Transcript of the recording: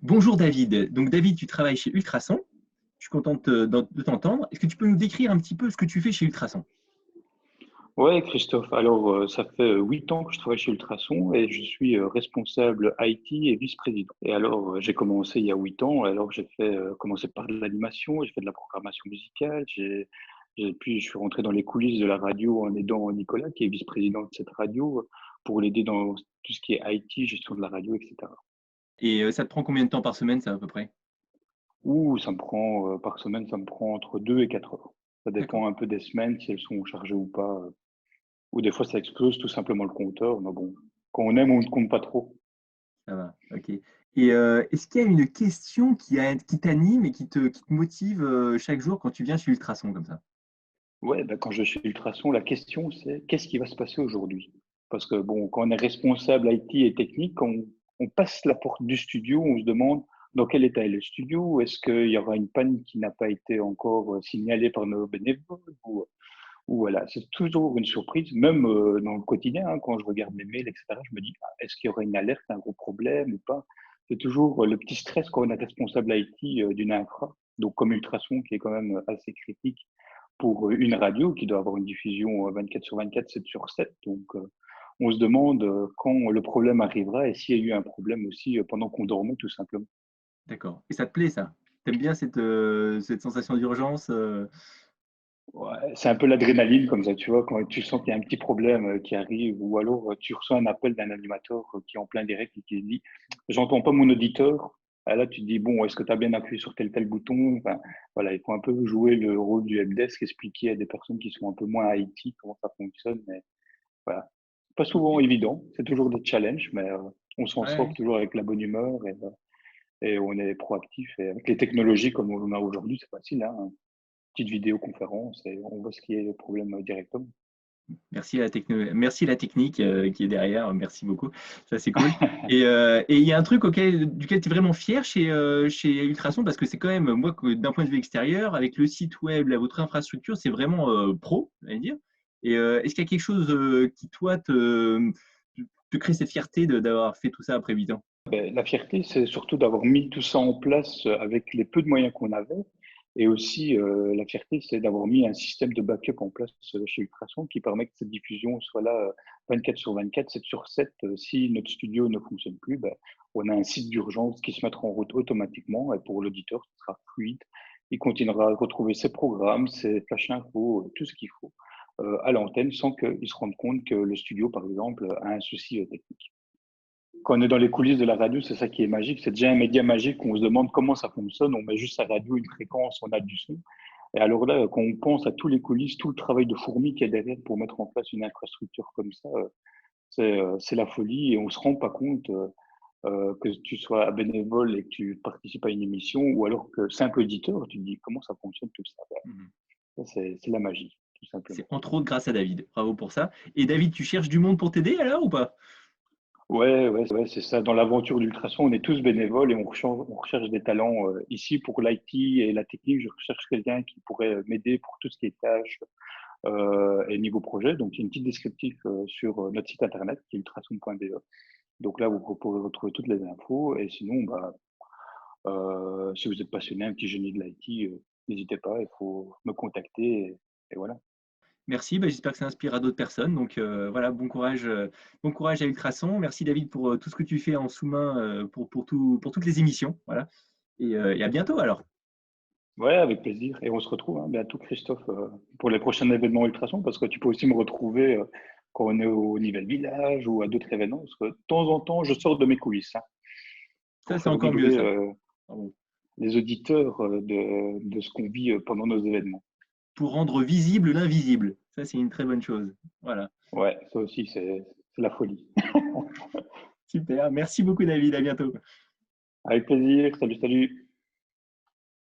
Bonjour David. Donc David, tu travailles chez Ultrason. Je suis content de t'entendre. Est-ce que tu peux nous décrire un petit peu ce que tu fais chez Ultrason? Ouais, Christophe. Alors, ça fait 8 ans que je travaille chez Ultrason et je suis responsable IT et vice-président. Et alors, j'ai commencé il y a 8 ans. Alors, j'ai fait commencer par de l'animation, j'ai fait de la programmation musicale. Puis, je suis rentré dans les coulisses de la radio en aidant Nicolas, qui est vice-président de cette radio, pour l'aider dans tout ce qui est IT, gestion de la radio, etc. Et ça te prend combien de temps par semaine, ça, à peu près? Ouh, ça me prend par semaine, ça me prend entre 2 et 4 heures. Ça D'accord, dépend un peu des semaines, si elles sont chargées ou pas. Ou des fois, ça explose tout simplement le compteur. Mais bon, quand on aime, on ne compte pas trop. ça va. Ok. Et est-ce qu'il y a une question qui t'anime et qui te motive chaque jour quand tu viens chez Ultrason comme ça? Ouais, bah, quand je suis ultrason, la question c'est qu'est-ce qui va se passer aujourd'hui? Parce que bon, quand on est responsable IT et technique, quand on passe la porte du studio, on se demande dans quel état est le studio? Est-ce qu'il y aura une panne qui n'a pas été encore signalée par nos bénévoles? Ou voilà, c'est toujours une surprise, même dans le quotidien, hein, quand je regarde mes mails, etc., je me dis, ah, est-ce qu'il y aura une alerte, un gros problème ou pas? C'est toujours le petit stress quand on est responsable IT d'une infra, donc comme Ultrason, qui est quand même assez critique pour une radio qui doit avoir une diffusion 24 sur 24, 7 sur 7. Donc, on se demande quand le problème arrivera et s'il y a eu un problème aussi pendant qu'on dormait, tout simplement. D'accord. Et ça te plaît, ça? T'aimes bien cette sensation d'urgence? Ouais, c'est un peu l'adrénaline comme ça, tu vois, quand tu sens qu'il y a un petit problème qui arrive, ou alors tu reçois un appel d'un animateur qui est en plein direct et qui dit, j'entends pas mon auditeur. Ah, là, tu te dis, bon, est-ce que tu as bien appuyé sur tel bouton? Enfin, voilà, il faut un peu jouer le rôle du helpdesk, expliquer à des personnes qui sont un peu moins IT comment ça fonctionne. Mais voilà, pas souvent Ok. évident, c'est toujours des challenges, mais on s'en sort Ouais. toujours avec la bonne humeur et on est proactif. Et avec les technologies comme on a aujourd'hui, c'est facile, hein, petite vidéoconférence et on voit ce qui est le problème directement. Merci la technique qui est derrière. Merci beaucoup. Ça, c'est cool. Et il y a un truc duquel tu es vraiment fier chez Ultrason parce que c'est quand même, moi, d'un point de vue extérieur, avec le site web, votre infrastructure, c'est vraiment pro, on va dire. Et est-ce qu'il y a quelque chose qui, toi, te crée cette fierté d'avoir fait tout ça après 8 ans? La fierté, c'est surtout d'avoir mis tout ça en place avec les peu de moyens qu'on avait. Et aussi, la fierté, c'est d'avoir mis un système de backup en place chez Ultrason qui permet que cette diffusion soit là 24 sur 24, 7 sur 7. Si notre studio ne fonctionne plus, ben, on a un site d'urgence qui se mettra en route automatiquement. Et pour l'auditeur, ce sera fluide. Il continuera à retrouver ses programmes, ses flash infos, tout ce qu'il faut à l'antenne sans qu'il se rende compte que le studio, par exemple, a un souci technique. Quand on est dans les coulisses de la radio, c'est ça qui est magique. C'est déjà un média magique où on se demande comment ça fonctionne. On met juste sa radio, une fréquence, on a du son. Et alors là, quand on pense à tous les coulisses, tout le travail de fourmi qu'il y a derrière pour mettre en place une infrastructure comme ça, c'est la folie et on se rend pas compte que tu sois bénévole et que tu participes à une émission ou alors que simple auditeur, tu te dis comment ça fonctionne tout ça. Ben, Mhm. ça, c'est la magie, tout C'est simplement. entre autres grâce à David. Bravo pour ça. Et David, tu cherches du monde pour t'aider alors ou pas? Ouais, ouais, ouais, c'est ça. Dans l'aventure d'Ultrason, on est tous bénévoles et on recherche des talents. Ici, pour l'IT et la technique, je recherche quelqu'un qui pourrait m'aider pour tout ce qui est tâches et niveau projet. Donc, il y a une petite descriptif sur notre site internet qui est ultrason.be. Donc là, vous pourrez retrouver toutes les infos. Et sinon, bah, si vous êtes passionné, un petit génie de l'IT, n'hésitez pas, il faut me contacter et voilà. Merci, bah, j'espère que ça inspirera d'autres personnes. Donc voilà, bon courage à Ultrason. Merci David pour tout ce que tu fais en sous-main pour toutes les émissions. Voilà. Et à bientôt alors. Ouais, avec plaisir. Et on se retrouve hein, bientôt, Christophe, pour les prochains événements Ultrason, parce que tu peux aussi me retrouver quand on est au Nivelle Village ou à d'autres événements, parce que de temps en temps, je sors de mes coulisses hein, Ça, pour c'est faire encore mieux, vibrer ça. Bravo. les auditeurs de ce qu'on vit pendant nos événements. Pour rendre visible l'invisible. Ça, c'est une très bonne chose. Voilà. Ouais, ça aussi, c'est la folie. Super. Merci beaucoup, David. À bientôt. Avec plaisir. Salut, salut.